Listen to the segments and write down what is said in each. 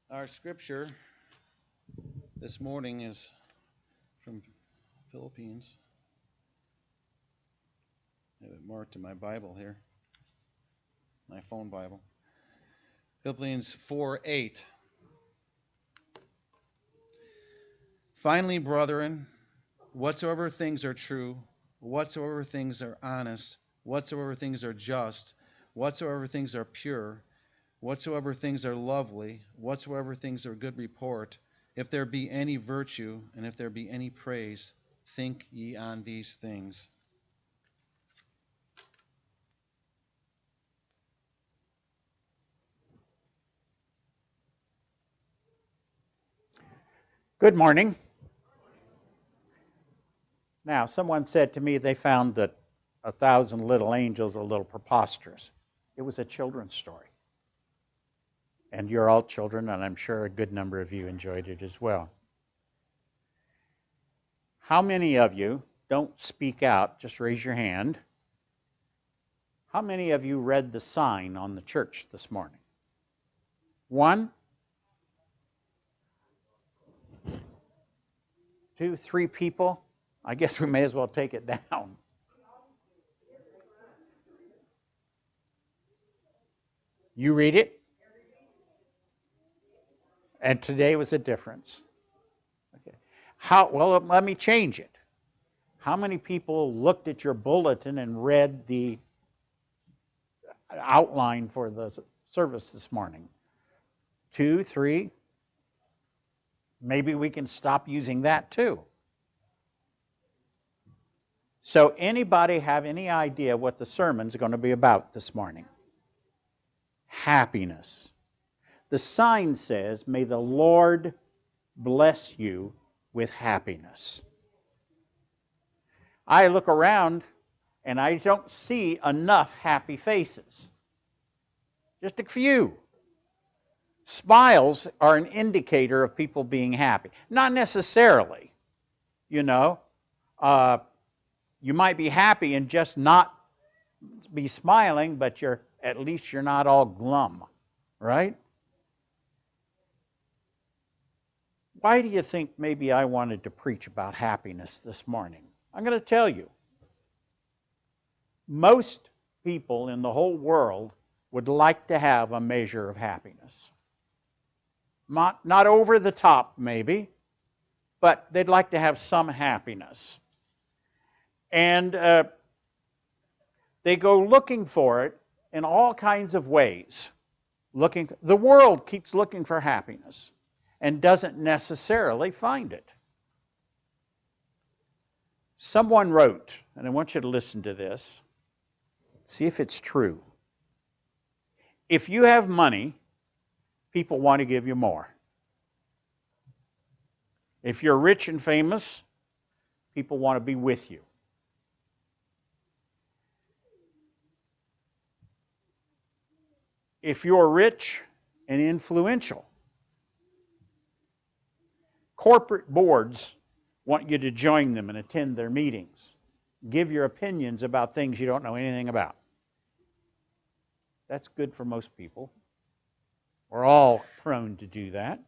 Our scripture this morning is from Philippines. I have it marked in my Bible here, my phone Bible. Philippians 4:8. Finally, brethren, whatsoever things are true, whatsoever things are honest, whatsoever things are just, whatsoever things are pure, whatsoever things are lovely, whatsoever things are good report, if there be any virtue, and if there be any praise, think ye on these things. Good morning. Now, someone said to me they found that 1,000 Little Angels a little preposterous. It was a children's story. And you're all children, and I'm sure a good number of you enjoyed it as well. How many of you, don't speak out, just raise your hand. How many of you read the sign on the church this morning? One? Two, three people? I guess we may as well take it down. You read it? And today was a difference. Okay. Well, let me change it. How many people looked at your bulletin and read the outline for the service this morning? Two, three? Maybe we can stop using that too. So anybody have any idea what the sermon's going to be about this morning? Happiness. The sign says, may the Lord bless you with happiness. I look around and I don't see enough happy faces. Just a few. Smiles are an indicator of people being happy. Not necessarily, you know. You might be happy and just not be smiling, but at least you're not all glum, right? Why do you think maybe I wanted to preach about happiness this morning? I'm going to tell you. Most people in the whole world would like to have a measure of happiness. Not over the top, maybe, but they'd like to have some happiness. And they go looking for it in all kinds of ways. The world keeps looking for happiness and doesn't necessarily find it. Someone wrote, and I want you to listen to this, see if it's true. If you have money, people want to give you more. If you're rich and famous, people want to be with you. If you're rich and influential, corporate boards want you to join them and attend their meetings. Give your opinions about things you don't know anything about. That's good for most people. We're all prone to do that.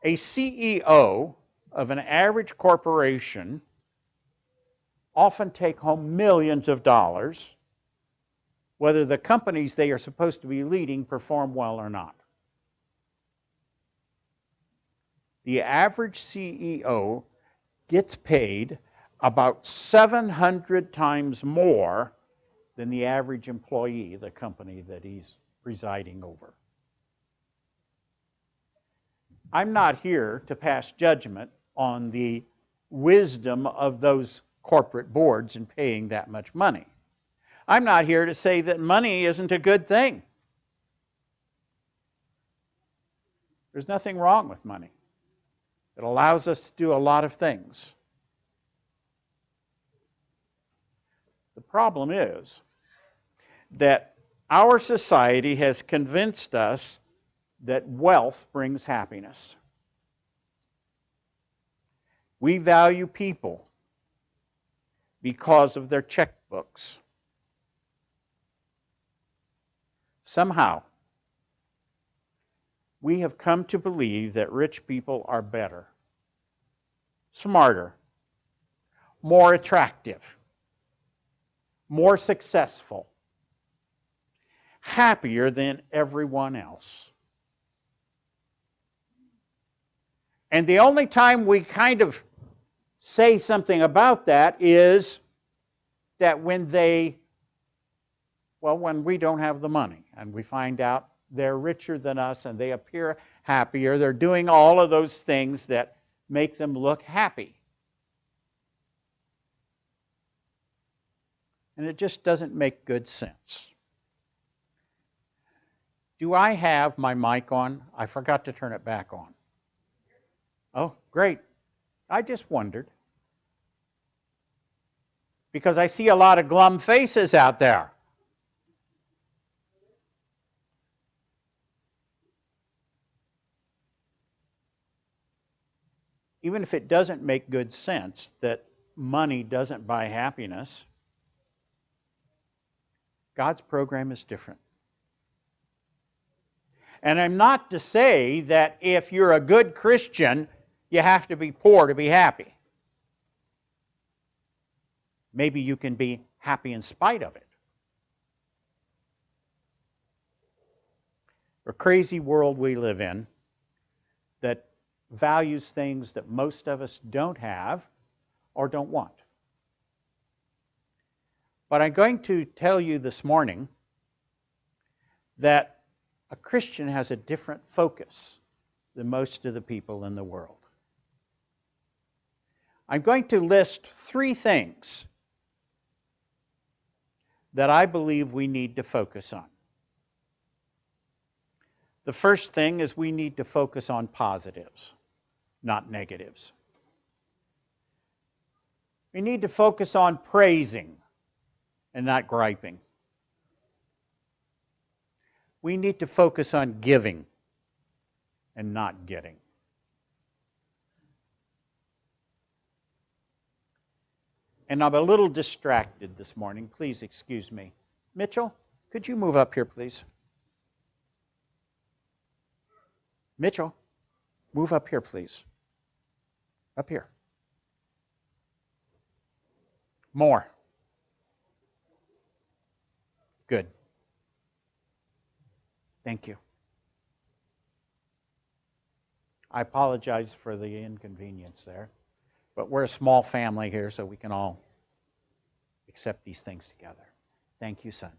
A CEO of an average corporation often take home millions of dollars, whether the companies they are supposed to be leading perform well or not. The average CEO gets paid about 700 times more than the average employee, the company that he's presiding over. I'm not here to pass judgment on the wisdom of those corporate boards in paying that much money. I'm not here to say that money isn't a good thing. There's nothing wrong with money. It allows us to do a lot of things. The problem is that our society has convinced us that wealth brings happiness. We value people because of their checkbooks. Somehow, we have come to believe that rich people are better, smarter, more attractive, more successful, happier than everyone else. And the only time we kind of say something about that is that when we don't have the money and we find out they're richer than us and they appear happier, they're doing all of those things that make them look happy. And it just doesn't make good sense. Do I have my mic on? I forgot to turn it back on. Oh, great. I just wondered. Because I see a lot of glum faces out there. Even if it doesn't make good sense that money doesn't buy happiness, God's program is different. And I'm not to say that if you're a good Christian, you have to be poor to be happy. Maybe you can be happy in spite of it. A crazy world we live in that values things that most of us don't have or don't want. But I'm going to tell you this morning that a Christian has a different focus than most of the people in the world. I'm going to list 3 things that I believe we need to focus on. The first thing is we need to focus on positives, not negatives. We need to focus on praising and not griping. We need to focus on giving and not getting. And I'm a little distracted this morning. Please excuse me. Mitchell, could you move up here, please? Mitchell, move up here, please. Up here. More. Good. Thank you. I apologize for the inconvenience there, but we're a small family here, so we can all accept these things together. Thank you, son.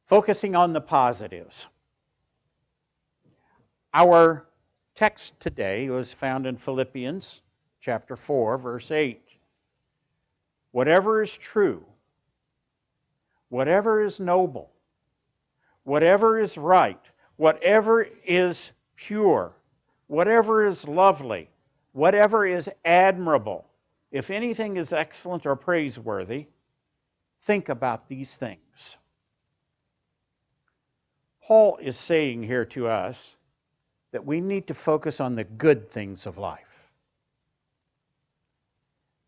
Focusing on the positives. Our text today was found in Philippians chapter 4, verse 8. Whatever is true, whatever is noble, whatever is right, whatever is pure, whatever is lovely, whatever is admirable, if anything is excellent or praiseworthy, think about these things. Paul is saying here to us that we need to focus on the good things of life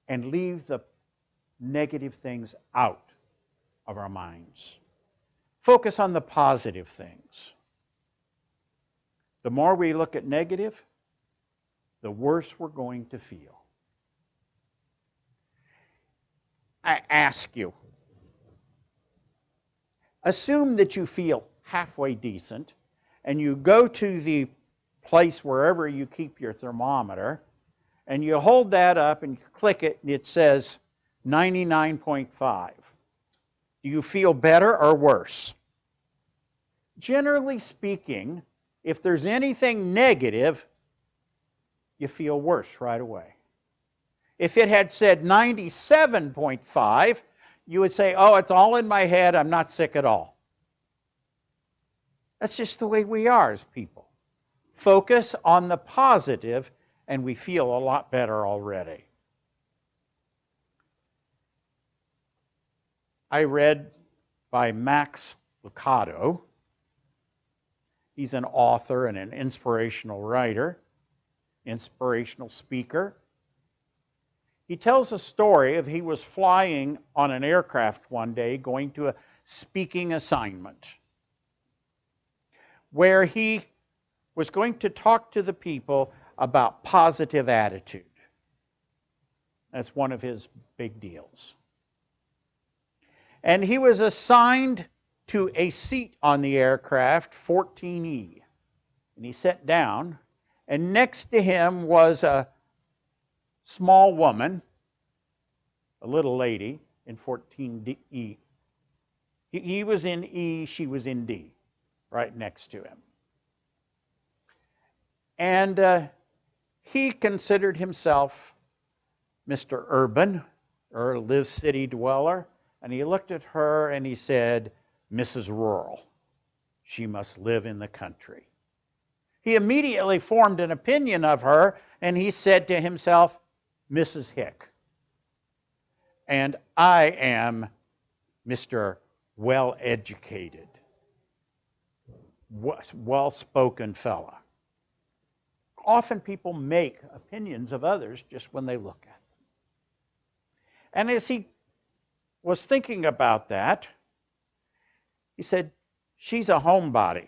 and leave the negative things out of our minds. Focus on the positive things. The more we look at negative, the worse we're going to feel. I ask you, assume that you feel halfway decent and you go to the place wherever you keep your thermometer and you hold that up and you click it and it says 99.5. Do you feel better or worse? Generally speaking, if there's anything negative, you feel worse right away. If it had said 97.5, you would say, oh, it's all in my head, I'm not sick at all. That's just the way we are as people. Focus on the positive and we feel a lot better already. I read by Max Lucado. He's an author and an inspirational writer, inspirational speaker. He tells a story of he was flying on an aircraft one day going to a speaking assignment. where he was going to talk to the people about positive attitude. That's one of his big deals. And he was assigned to a seat on the aircraft, 14E. And he sat down, and next to him was a small woman, a little lady, in 14E. He was in E, she was in D, right next to him. And he considered himself Mr. Urban, or live city dweller, and he looked at her and he said, Mrs. Rural. She must live in the country. He immediately formed an opinion of her, and he said to himself, Mrs. Hick. And I am Mr. Well-educated, well-spoken fella. Often people make opinions of others just when they look at them. And as he was thinking about that, he said, she's a homebody.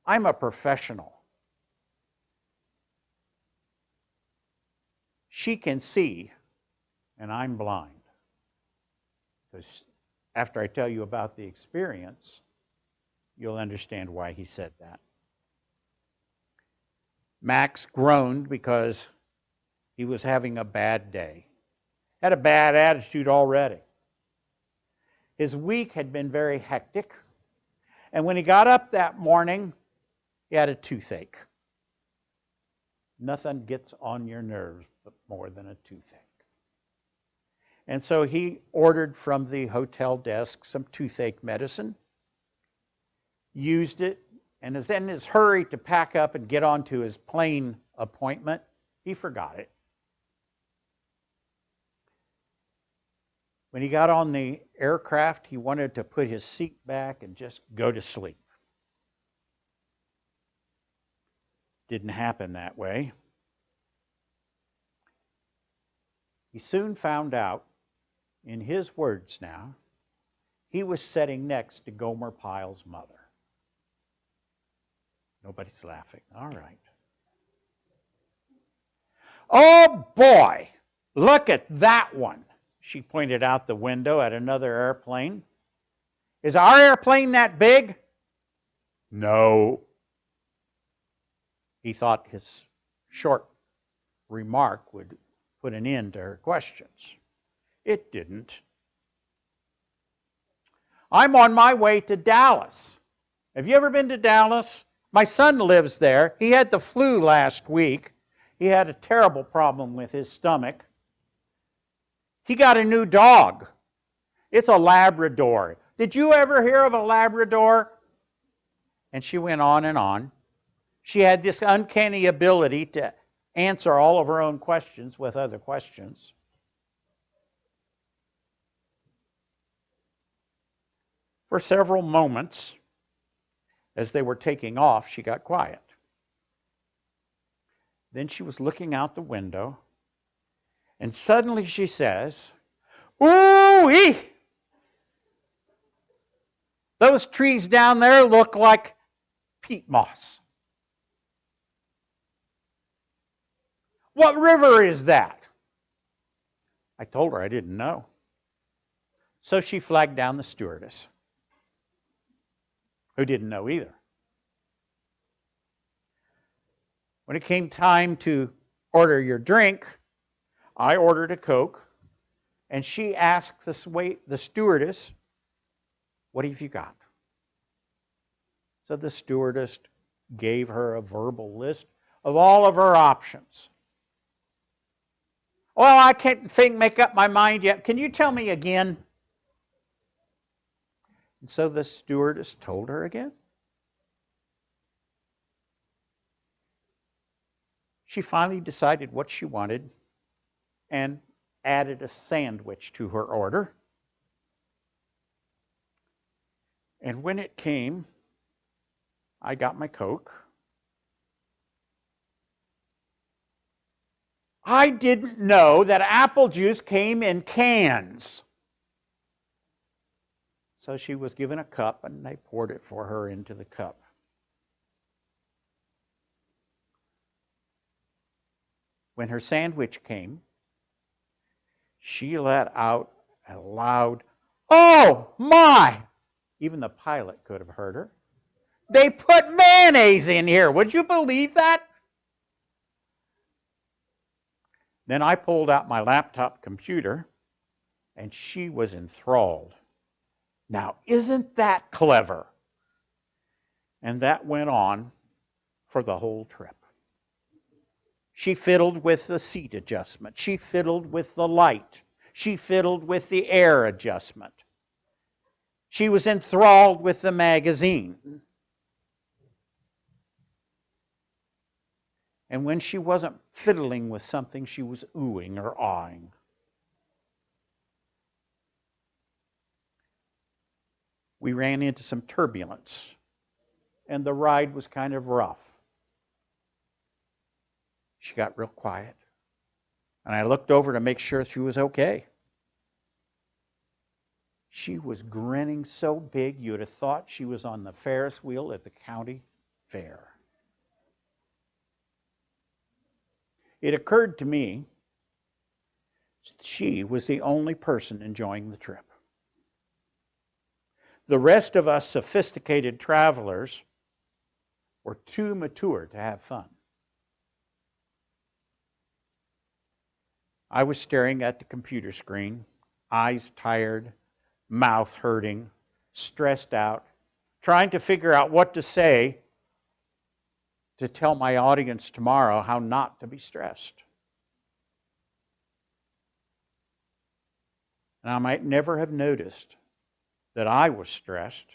I'm a professional. She can see, and I'm blind. Because after I tell you about the experience, you'll understand why he said that. Max groaned because he was having a bad day. Had a bad attitude already. His week had been very hectic. And when he got up that morning, he had a toothache. Nothing gets on your nerves more than a toothache. And so he ordered from the hotel desk some toothache medicine, used it, and as in his hurry to pack up and get on to his plane appointment, he forgot it. When he got on the aircraft, he wanted to put his seat back and just go to sleep. Didn't happen that way. He soon found out, in his words now, he was sitting next to Gomer Pyle's mother. Nobody's laughing. All right. Oh boy, look at that one. She pointed out the window at another airplane. Is our airplane that big? No. He thought his short remark would put an end to her questions. It didn't. I'm on my way to Dallas. Have you ever been to Dallas? My son lives there. He had the flu last week. He had a terrible problem with his stomach. He got a new dog. It's a Labrador. Did you ever hear of a Labrador? And she went on and on. She had this uncanny ability to answer all of her own questions with other questions. For several moments, as they were taking off, she got quiet. Then she was looking out the window, and suddenly she says, "Ooh-wee! Those trees down there look like peat moss. What river is that?" I told her I didn't know. So she flagged down the stewardess, who didn't know either. When it came time to order your drink, I ordered a Coke, and she asked the stewardess, "What have you got?" So the stewardess gave her a verbal list of all of her options. "Well, I can't make up my mind yet. Can you tell me again?" And so the stewardess told her again. She finally decided what she wanted and added a sandwich to her order. And when it came, I got my Coke. I didn't know that apple juice came in cans. So she was given a cup, and they poured it for her into the cup. when her sandwich came, she let out a loud, "Oh, my!" Even the pilot could have heard her. "They put mayonnaise in here. Would you believe that?" Then I pulled out my laptop computer, and she was enthralled. Now, isn't that clever? And that went on for the whole trip. She fiddled with the seat adjustment. She fiddled with the light. She fiddled with the air adjustment. She was enthralled with the magazine. And when she wasn't fiddling with something, she was oohing or awing. We ran into some turbulence, and the ride was kind of rough. She got real quiet, and I looked over to make sure she was okay. She was grinning so big you'd have thought she was on the Ferris wheel at the county fair. It occurred to me she was the only person enjoying the trip. The rest of us sophisticated travelers were too mature to have fun. I was staring at the computer screen, eyes tired, mouth hurting, stressed out, trying to figure out what to say to tell my audience tomorrow how not to be stressed. And I might never have noticed that I was stressed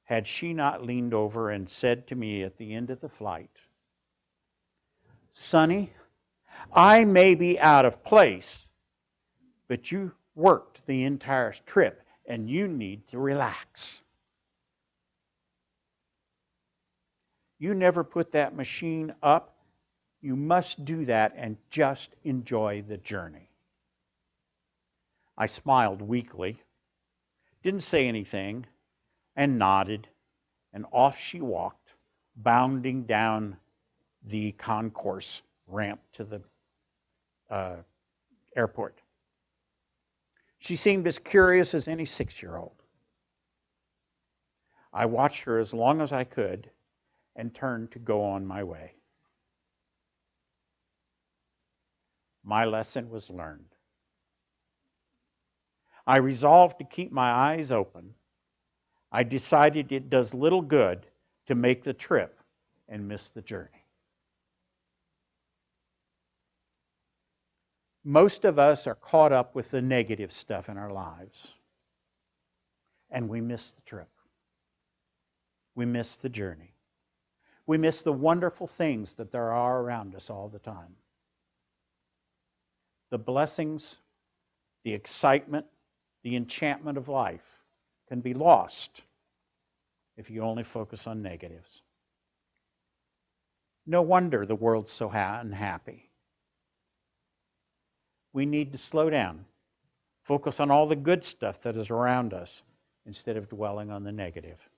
had she not leaned over and said to me at the end of the flight, "Sonny, I may be out of place, but you worked the entire trip and you need to relax. You never put that machine up. You must do that and just enjoy the journey." I smiled weakly, didn't say anything, and nodded, and off she walked, bounding down the concourse ramp to the airport. She seemed as curious as any 6-year-old. I watched her as long as I could and turned to go on my way. My lesson was learned. I resolved to keep my eyes open. I decided it does little good to make the trip and miss the journey. Most of us are caught up with the negative stuff in our lives, and we miss the trip. We miss the journey. We miss the wonderful things that there are around us all the time. The blessings, the excitement, the enchantment of life can be lost if you only focus on negatives. No wonder the world's so unhappy. We need to slow down, focus on all the good stuff that is around us instead of dwelling on the negative.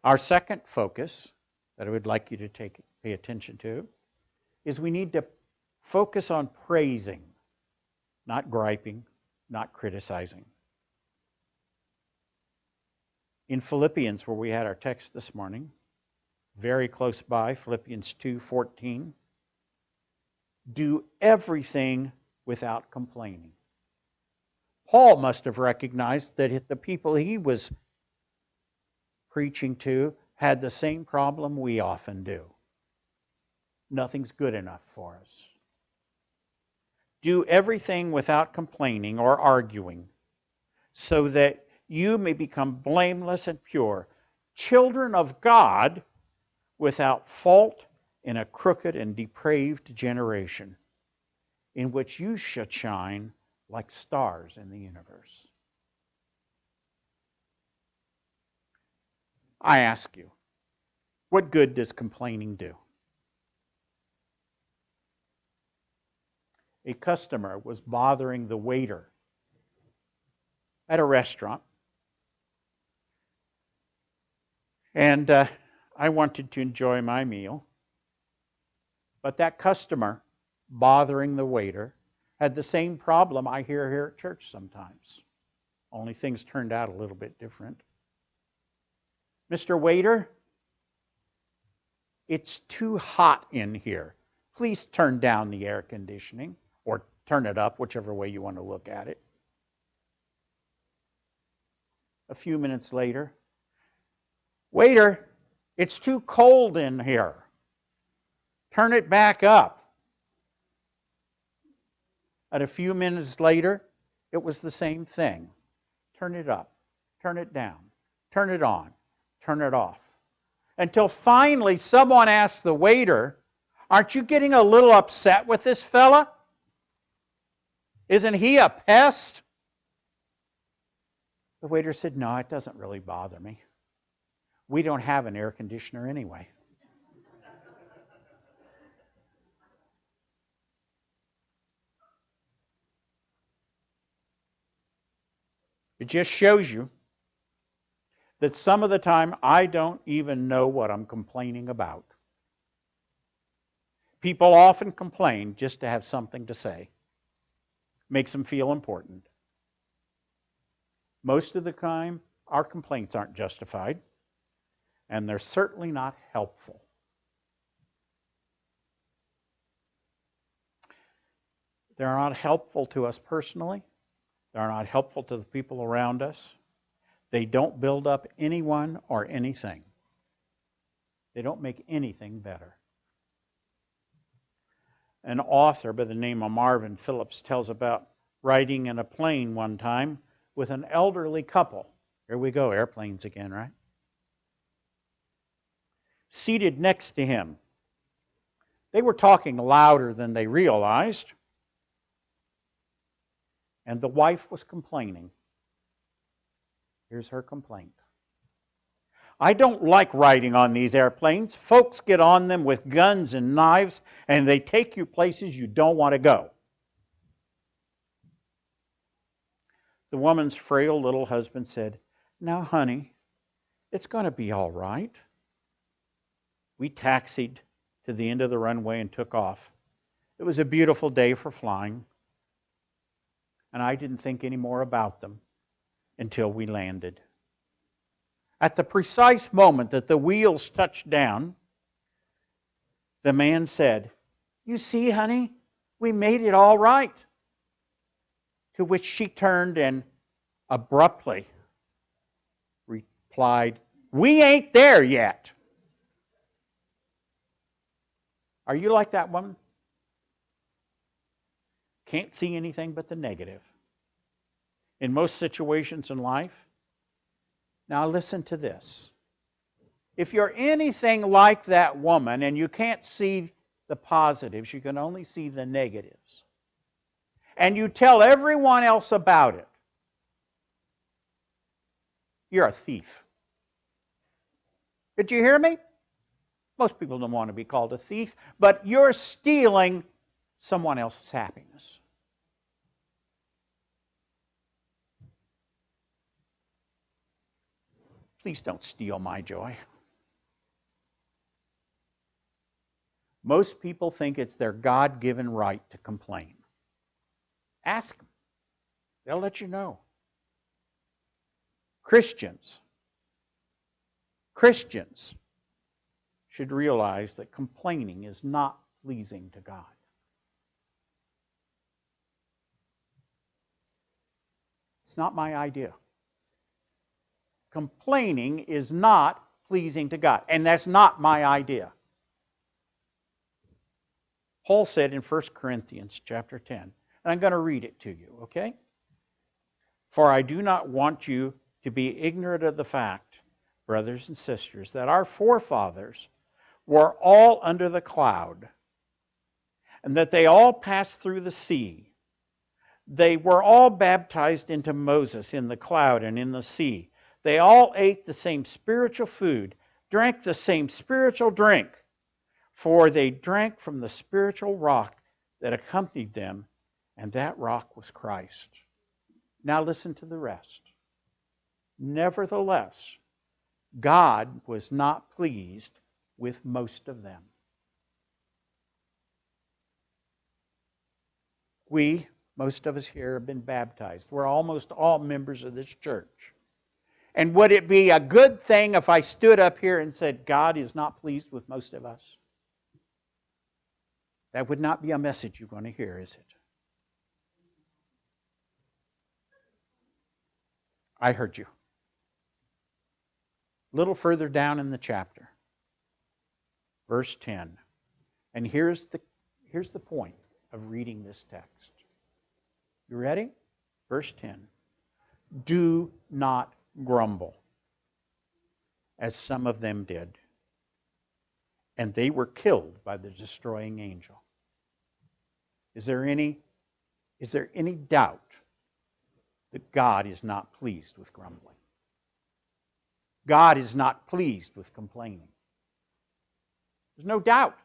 Our second focus that I would like you to pay attention to is we need to focus on praising, not griping, not criticizing. In Philippians, where we had our text this morning, very close by, Philippians 2:14, do everything without complaining. Paul must have recognized that the people he was preaching to had the same problem we often do. Nothing's good enough for us. Do everything without complaining or arguing, so that you may become blameless and pure, children of God, without fault in a crooked and depraved generation, in which you should shine like stars in the universe. I ask you, what good does complaining do? A customer was bothering the waiter at a restaurant, and I wanted to enjoy my meal. But that customer bothering the waiter had the same problem I hear here at church sometimes. Only things turned out a little bit different. Mr. Waiter, it's too hot in here. Please turn down the air conditioning or turn it up, whichever way you want to look at it. A few minutes later, waiter, it's too cold in here. Turn it back up. And a few minutes later, it was the same thing. Turn it up, turn it down, turn it on, turn it off. Until finally someone asked the waiter, aren't you getting a little upset with this fella? Isn't he a pest? The waiter said, no, it doesn't really bother me. We don't have an air conditioner anyway. It just shows you that some of the time I don't even know what I'm complaining about. People often complain just to have something to say. Makes them feel important. Most of the time, our complaints aren't justified, and they're certainly not helpful. They're not helpful to us personally. They're not helpful to the people around us. They don't build up anyone or anything. They don't make anything better. An author by the name of Marvin Phillips tells about riding in a plane one time with an elderly couple. Here we go, airplanes again, right? Seated next to him. They were talking louder than they realized, and the wife was complaining. Here's her complaint. I don't like riding on these airplanes. Folks get on them with guns and knives, and they take you places you don't want to go. The woman's frail little husband said, now, honey, it's going to be all right. We taxied to the end of the runway and took off. It was a beautiful day for flying, and I didn't think any more about them until we landed. At the precise moment that the wheels touched down, the man said, you see, honey, we made it all right. To which she turned and abruptly replied, we ain't there yet. Are you like that woman? Can't see anything but the negative. In most situations in life, now listen to this. If you're anything like that woman and you can't see the positives, you can only see the negatives, and you tell everyone else about it, you're a thief. Did you hear me? Most people don't want to be called a thief, but you're stealing someone else's happiness. Please don't steal my joy. Most people think it's their God-given right to complain. Ask them. They'll let you know. Christians should realize that complaining is not pleasing to God. It's not my idea. Complaining is not pleasing to God, and that's not my idea. Paul said in 1 Corinthians chapter 10, and I'm going to read it to you, okay? For I do not want you to be ignorant of the fact, brothers and sisters, that our forefathers were all under the cloud, and that they all passed through the sea. They were all baptized into Moses in the cloud and in the sea. They all ate the same spiritual food, drank the same spiritual drink, for they drank from the spiritual rock that accompanied them, and that rock was Christ. Now listen to the rest. Nevertheless, God was not pleased with most of them. Most of us here have been baptized. We're almost all members of this church. And would it be a good thing if I stood up here and said, God is not pleased with most of us? That would not be a message you're going to hear, is it? I heard you. A little further down in the chapter, verse 10. And here's the point of reading this text. You ready? Verse 10. Do not grumble, as some of them did, and they were killed by the destroying angel. Is there any doubt that God is not pleased with grumbling? God is not pleased with complaining. There's no doubt.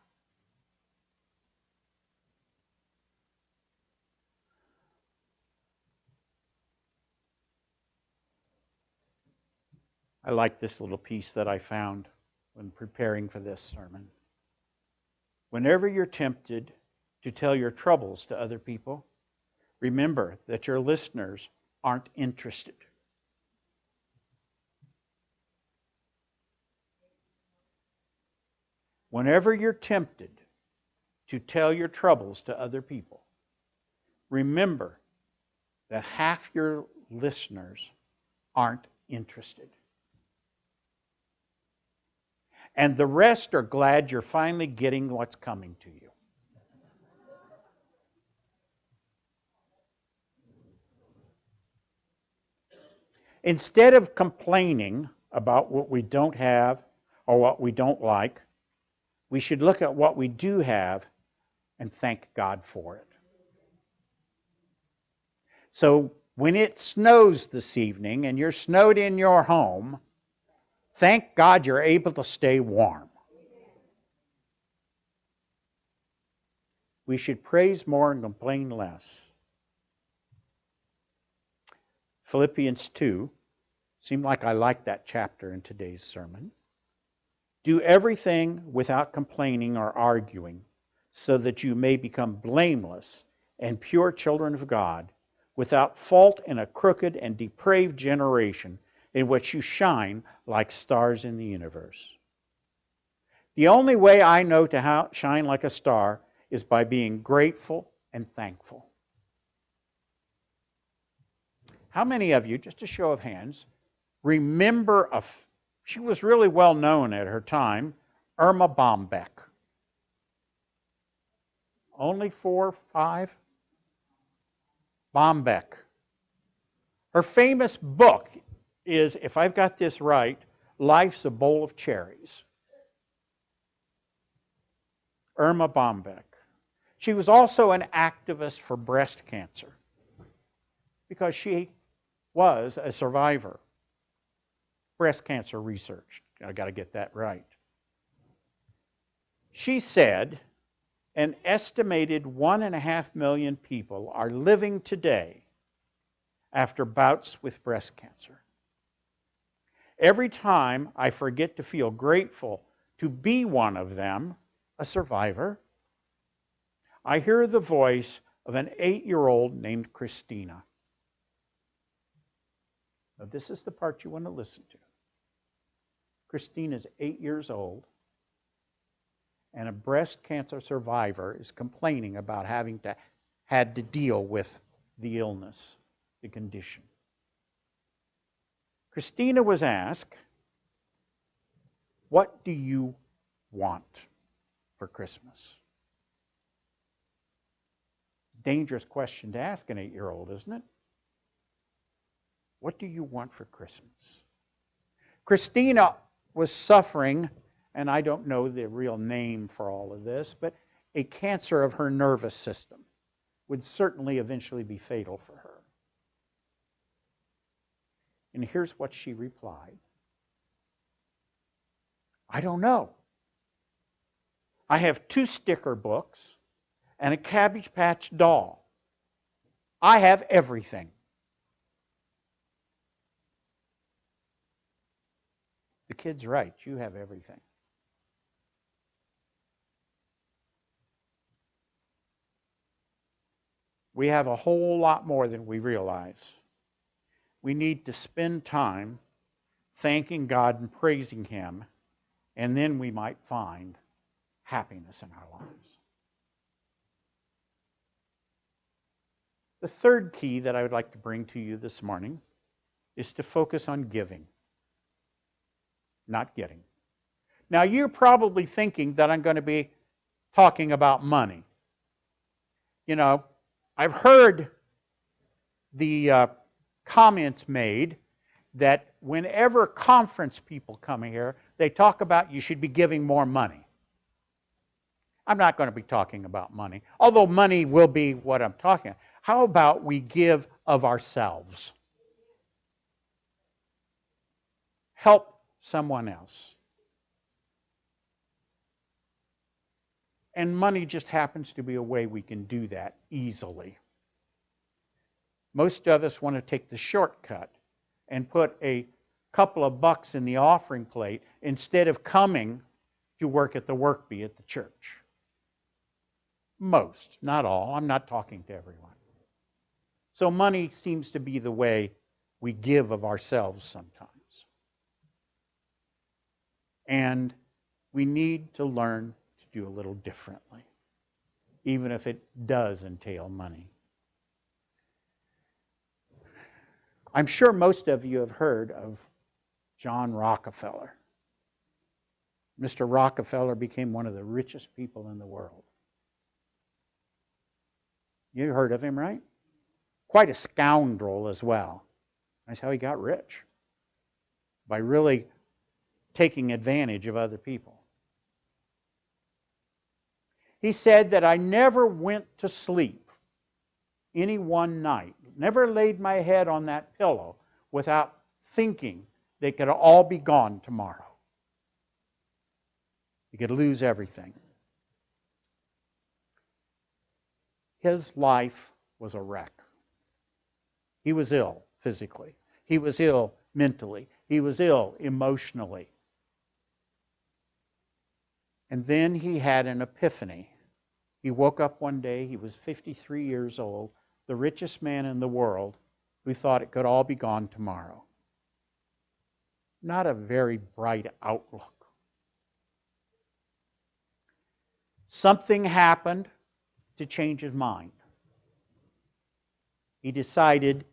I like this little piece that I found when preparing for this sermon. Whenever you're tempted to tell your troubles to other people, remember that your listeners aren't interested. Whenever you're tempted to tell your troubles to other people, remember that half your listeners aren't interested. And the rest are glad you're finally getting what's coming to you. Instead of complaining about what we don't have or what we don't like, we should look at what we do have and thank God for it. So when it snows this evening and you're snowed in your home, thank God you're able to stay warm. We should praise more and complain less. Philippians 2, seemed like I liked that chapter in today's sermon. Do everything without complaining or arguing, so that you may become blameless and pure children of God, without fault in a crooked and depraved generation in which you shine like stars in the universe. The only way I know to shine like a star is by being grateful and thankful. How many of you, just a show of hands, remember she was really well known at her time, Irma Bombeck? Only 4 or 5? Bombeck. Her famous book is, if I've got this right, Life's a Bowl of Cherries. Irma Bombeck. She was also an activist for breast cancer because she was a survivor. Breast cancer research. I got to get that right. She said an estimated 1.5 million people are living today after bouts with breast cancer. Every time I forget to feel grateful to be one of them, a survivor, I hear the voice of an 8-year-old named Christina. Now, this is the part you want to listen to. Christina's 8 years old, and a breast cancer survivor is complaining about having had to deal with the illness, the condition. Christina was asked, "What do you want for Christmas?" Dangerous question to ask an 8-year-old, isn't it? What do you want for Christmas? Christina was suffering, and I don't know the real name for all of this, but a cancer of her nervous system would certainly eventually be fatal for her. And here's what she replied. I don't know. I have 2 sticker books and a Cabbage Patch doll. I have everything. The kid's right. You have everything. We have a whole lot more than we realize. We need to spend time thanking God and praising Him, and then we might find happiness in our lives. The third key that I would like to bring to you this morning is to focus on giving, not getting. Now, you're probably thinking that I'm going to be talking about money. You know, I've heard the comments made that whenever conference people come here, they talk about you should be giving more money. I'm not going to be talking about money, although money will be what I'm talking about. How about we give of ourselves? Help someone else. And money just happens to be a way we can do that easily. Most of us want to take the shortcut and put a couple of bucks in the offering plate instead of coming to work at the work bee at the church. Most, not all. I'm not talking to everyone. So money seems to be the way we give of ourselves sometimes. And we need to learn to do a little differently, even if it does entail money. I'm sure most of you have heard of John Rockefeller. Mr. Rockefeller became one of the richest people in the world. You heard of him, right? Quite a scoundrel as well. That's how he got rich, by really taking advantage of other people. He said that I never went to sleep any one night, never laid my head on that pillow without thinking they could all be gone tomorrow. You could lose everything. His life was a wreck. He was ill physically. He was ill mentally. He was ill emotionally. And then he had an epiphany. He woke up one day, he was 53 years old, the richest man in the world, who thought it could all be gone tomorrow. Not a very bright outlook. Something happened to change his mind. He decided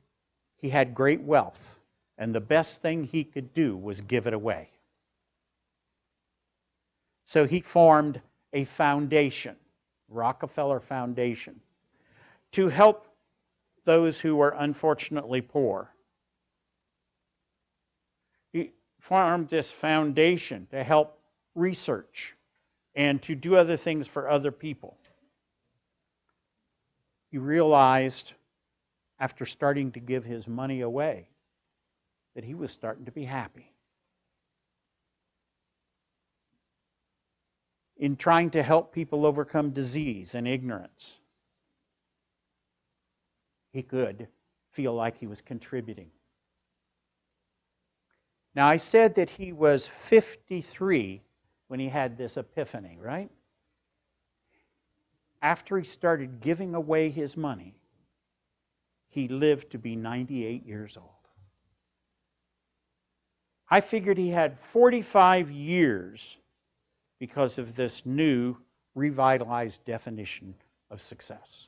he had great wealth, and the best thing he could do was give it away. So he formed a foundation, Rockefeller Foundation, to help those who were unfortunately poor. He formed this foundation to help research and to do other things for other people. He realized, after starting to give his money away, that he was starting to be happy. In trying to help people overcome disease and ignorance, he could feel like he was contributing. Now, I said that he was 53 when he had this epiphany, right? After he started giving away his money, he lived to be 98 years old. I figured he had 45 years because of this new, revitalized definition of success.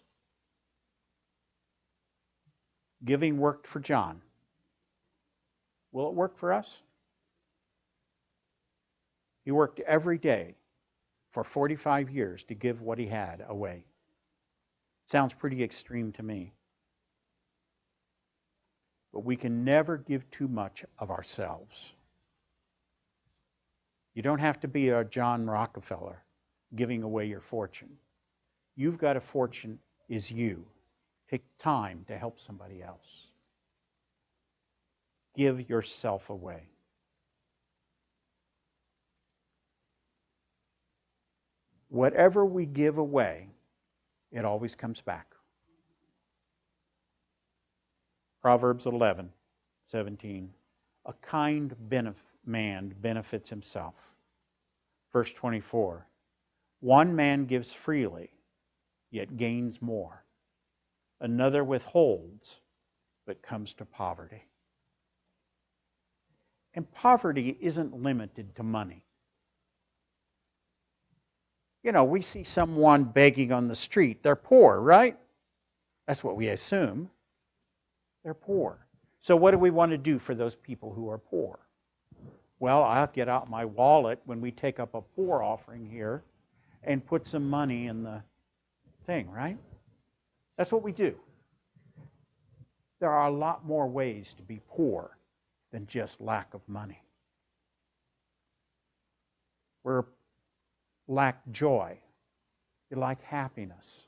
Giving worked for John. Will it work for us? He worked every day for 45 years to give what he had away. Sounds pretty extreme to me. But we can never give too much of ourselves. You don't have to be a John Rockefeller giving away your fortune. You've got a fortune is you. Take time to help somebody else. Give yourself away. Whatever we give away, it always comes back. Proverbs 11:17. A kind man benefits himself. Verse 24. One man gives freely, yet gains more. Another withholds, but comes to poverty. And poverty isn't limited to money. You know, we see someone begging on the street. They're poor, right? That's what we assume. They're poor. So what do we want to do for those people who are poor? Well, I'll get out my wallet when we take up a poor offering here and put some money in the thing, right? That's what we do. There are a lot more ways to be poor than just lack of money. We lack joy. We lack happiness.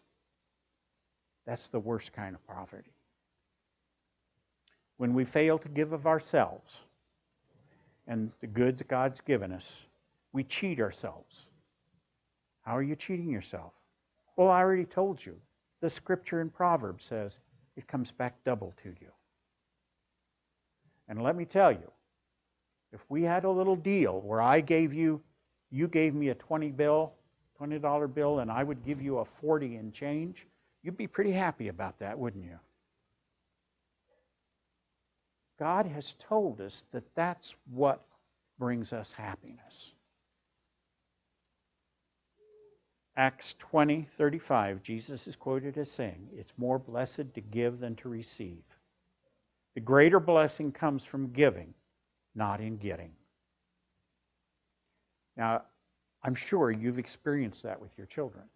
That's the worst kind of poverty. When we fail to give of ourselves and the goods God's given us, we cheat ourselves. How are you cheating yourself? Well, I already told you. The scripture in Proverbs says it comes back double to you. And let me tell you, if we had a little deal where you gave me a $20 bill, and I would give you a 40 and change, you'd be pretty happy about that, wouldn't you? God has told us that that's what brings us happiness. Acts 20:35, Jesus is quoted as saying, "It's more blessed to give than to receive." The greater blessing comes from giving, not in getting. Now, I'm sure you've experienced that with your children.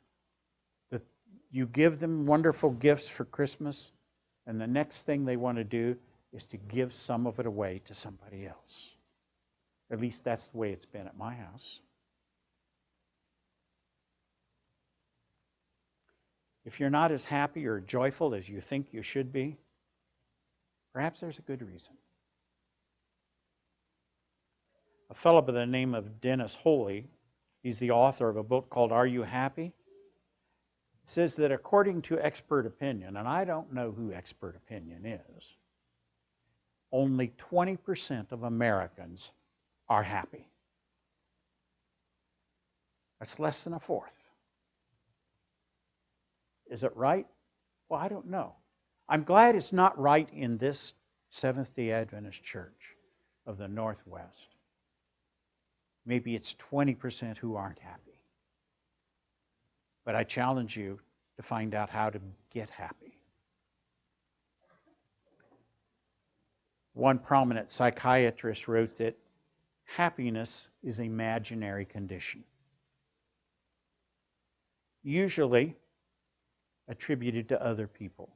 That you give them wonderful gifts for Christmas, and the next thing they want to do is to give some of it away to somebody else. At least that's the way it's been at my house. If you're not as happy or joyful as you think you should be, perhaps there's a good reason. A fellow by the name of Dennis Holy, he's the author of a book called Are You Happy? Says that according to expert opinion, and I don't know who expert opinion is, only 20% of Americans are happy. That's less than a fourth. Is it right? Well, I don't know. I'm glad it's not right in this Seventh-day Adventist Church of the Northwest. Maybe it's 20% who aren't happy. But I challenge you to find out how to get happy. One prominent psychiatrist wrote that happiness is an imaginary condition, usually attributed to other people.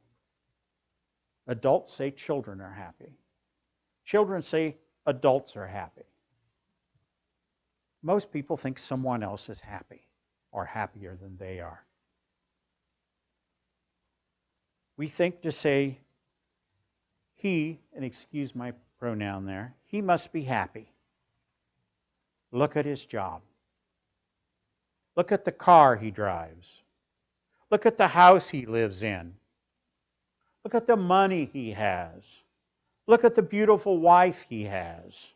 Adults say children are happy. Children say adults are happy. Most people think someone else is happy or happier than they are. We think to say, he, and excuse my pronoun there, he must be happy. Look at his job. Look at the car he drives. Look at the house he lives in. Look at the money he has. Look at the beautiful wife he has,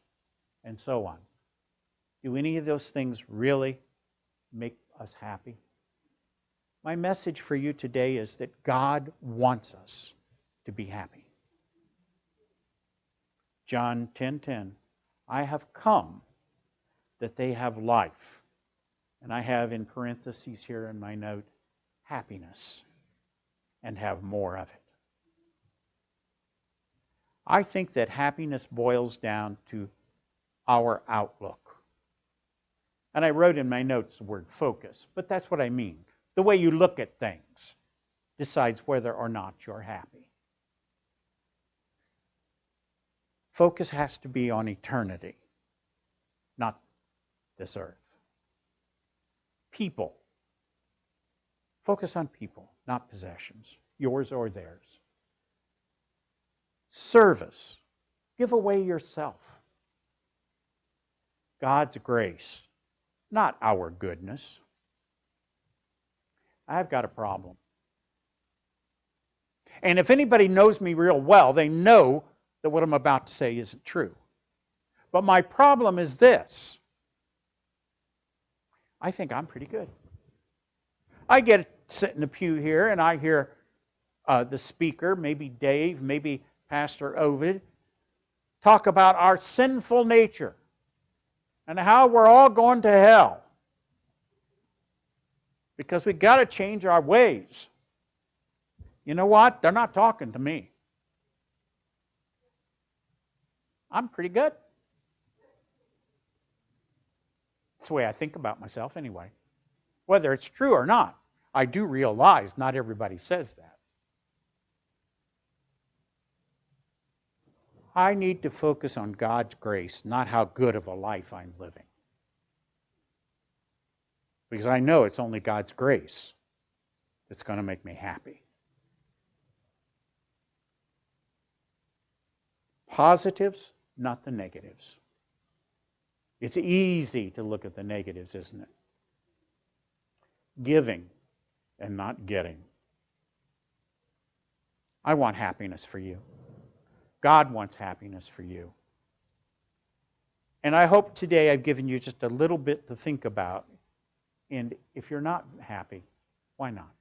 and so on. Do any of those things really make us happy? My message for you today is that God wants us to be happy. John 10:10, I have come that they have life. And I have in parentheses here in my note, happiness, and have more of it. I think that happiness boils down to our outlook. And I wrote in my notes the word focus, but that's what I mean. The way you look at things decides whether or not you're happy. Focus has to be on eternity, not this earth. People. Focus on people, not possessions, yours or theirs. Service. Give away yourself. God's grace, not our goodness. I've got a problem. And if anybody knows me real well, they know that what I'm about to say isn't true. But my problem is this. I think I'm pretty good. I get sit in the pew here and I hear the speaker, maybe Dave, maybe Pastor Ovid, talk about our sinful nature and how we're all going to hell because we've got to change our ways. You know what? They're not talking to me. I'm pretty good. That's the way I think about myself anyway. Whether it's true or not, I do realize not everybody says that. I need to focus on God's grace, not how good of a life I'm living. Because I know it's only God's grace that's going to make me happy. Positives, not the negatives. It's easy to look at the negatives, isn't it? Giving and not getting. I want happiness for you. God wants happiness for you. And I hope today I've given you just a little bit to think about. And if you're not happy, why not?